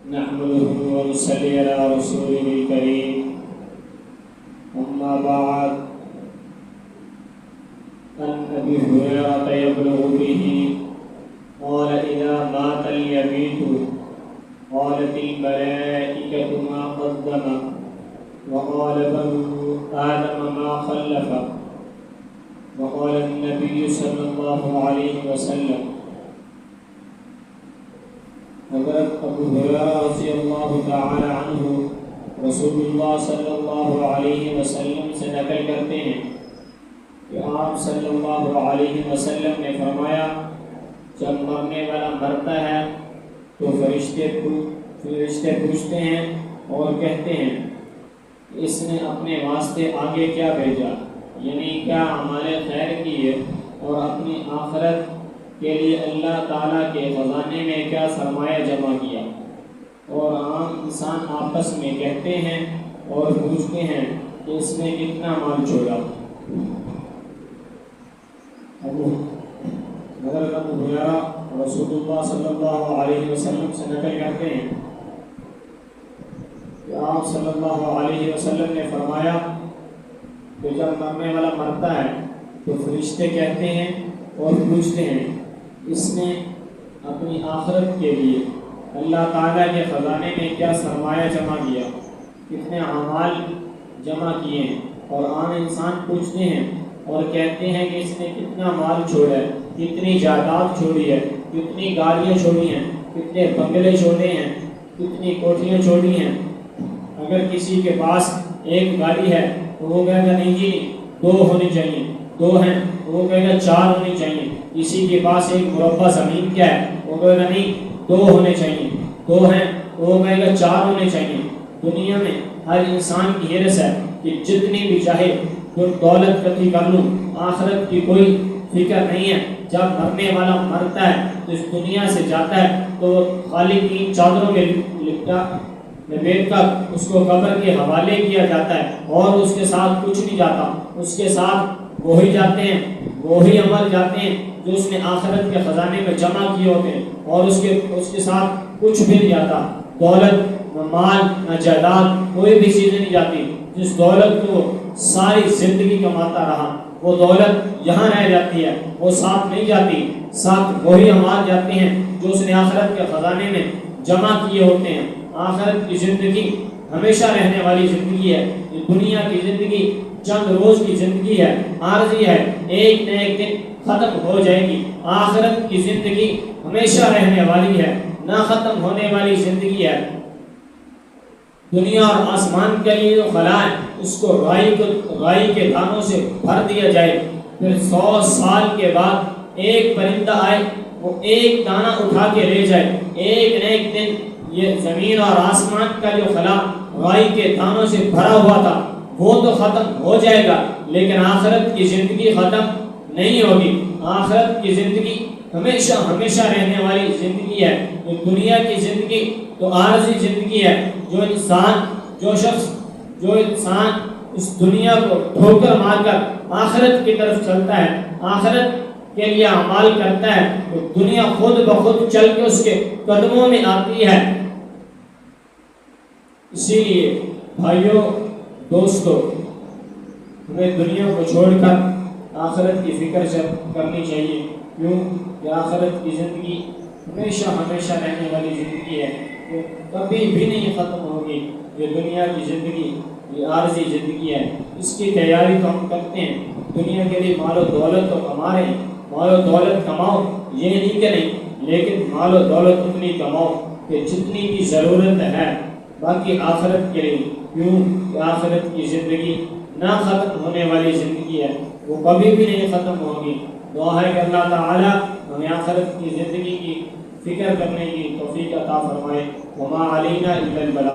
نحمده ونصلي على رسوله الكريم أما بعد عن أبي هريرة يبلغ به قال إذا مات اليبيت قالت الملائكة ما قدم وقال بنو آدم ما خلف وقال النبي صلى الله عليه وسلم حضرت ابو ہریرہ رضی اللہ تعالی عنہ رسول اللہ صلی اللہ علیہ وسلم سے نقل کرتے ہیں کہ آپ صلی اللہ علیہ وسلم نے فرمایا جب مرنے والا مرتا ہے تو فرشتے پوچھتے ہیں اور کہتے ہیں اس نے اپنے واسطے آگے کیا بھیجا، یعنی کیا اعمال خیر کیے اور اپنی آخرت کے لیے اللہ تعالیٰ کے خزانے میں کیا سرمایہ جمع کیا۔ اور عام انسان آپس میں کہتے ہیں اور پوچھتے ہیں کہ اس نے کتنا مال چھوڑا۔ حضرت ابو ہریرہ رسول اللہ صلی اللہ علیہ وسلم سے نقل کرتے ہیں کہ آپ صلی اللہ علیہ وسلم نے فرمایا کہ جب مرنے والا مرتا ہے تو فرشتے کہتے ہیں اور پوچھتے ہیں اس نے اپنی آخرت کے لیے اللہ تعالیٰ کے خزانے میں کیا سرمایہ جمع کیا، کتنے اعمال جمع کیے ہیں۔ اور عام انسان پوچھتے ہیں اور کہتے ہیں کہ اس نے کتنا مال چھوڑا ہے، کتنی جائیداد چھوڑی ہے، کتنی گاڑیاں چھوڑی ہیں، کتنے بنگلے چھوڑے ہیں، کتنی کوٹھیاں چھوڑی ہیں۔ اگر کسی کے پاس ایک گاڑی ہے تو وہ کہے گا نہیں جی 2 ہونی چاہیے، 2 ہیں وہ کہے گا 4 ہونی چاہیے۔ کسی کے پاس ایک مربع زمین کیا ہے وہ کہے گا نہیں 2 ہونے چاہیے، 2 ہیں وہ کہے گا 4 ہونے چاہیے۔ دنیا میں ہر انسان کی حرص ہے کہ جتنی بھی چاہے دولت اکٹھی کر لوں، آخرت کی کوئی فکر نہیں ہے۔ جب مرنے والا مرتا ہے تو اس دنیا سے جاتا ہے تو خالی 3 چادروں میں لپیٹ کر اس کو قبر کے حوالے کیا جاتا ہے اور اس کے ساتھ کچھ نہیں جاتا، اس کے ساتھ وہی جاتے ہیں، وہی عمل جاتے ہیں جو اس نے آخرت کے خزانے میں جمع کیے ہوتے ہیں، اور اس کے ساتھ کچھ بھی نہیں جاتا۔ دولت نہ مال نہ جائیداد کوئی بھی چیز نہیں جاتی۔ جس دولت کو ساری زندگی کماتا رہا وہ دولت یہاں رہ جاتی ہے، وہ ساتھ نہیں جاتی، ساتھ وہی اعمال جاتے ہیں جو اس نے آخرت کے خزانے میں جمع کیے ہوتے ہیں۔ آخرت کی زندگی ہمیشہ رہنے والی زندگی ہے۔ یہ دنیا کی زندگی چند روز کی زندگی ہے، عارضی ہے، ایک نہ ایک دن ختم ہو جائے گی۔ آخرت کی زندگی ہمیشہ رہنے والی ہے، نہ ختم ہونے والی زندگی ہے۔ دنیا اور آسمان کے لیے جو خلا ہے اس کو رائی کے دانوں سے بھر دیا جائے، پھر 100 سال کے بعد ایک پرندہ آئے وہ ایک دانہ اٹھا کے لے جائے۔ ایک نہ ایک دن یہ زمین اور آسمان کا جو خلا رائی کے دانوں سے بھرا ہوا تھا وہ تو ختم ہو جائے گا، لیکن آخرت کی زندگی ختم نہیں ہوگی۔ آخرت کی زندگی ہمیشہ ہمیشہ رہنے والی زندگی ہے۔ یہ دنیا کی زندگی تو عارضی زندگی ہے۔ جو انسان اس دنیا کو ٹھوکر مار کر آخرت کی طرف چلتا ہے، آخرت کے لیے اعمال کرتا ہے، تو دنیا خود بخود چل کے اس کے قدموں میں آتی ہے۔ اسی لیے بھائیوں دوستو، ہمیں دنیا کو چھوڑ کر آخرت کی فکر کرنی چاہیے، کیوں کہ آخرت کی زندگی ہمیشہ ہمیشہ رہنے والی زندگی ہے، وہ کبھی بھی نہیں ختم ہوگی۔ یہ دنیا کی زندگی یہ عارضی زندگی ہے، اس کی تیاری تو ہم کرتے ہیں، دنیا کے لیے مال و دولت تو کما رہے ہیں، مال و دولت کماؤ یہ نہیں کہ نہیں، لیکن مال و دولت اتنی کماؤ کہ جتنی کی ضرورت ہے، باقی آخرت کے لیے، کیوں کہ آخرت کی زندگی نہ ختم ہونے والی زندگی ہے، وہ کبھی بھی نہیں ختم ہوگی۔ دعا ہے کہ اللہ تعالی ہمیں آخرت کی زندگی کی فکر کرنے کی توفیق عطا فرمائے۔ وما علینا الا البلاغ۔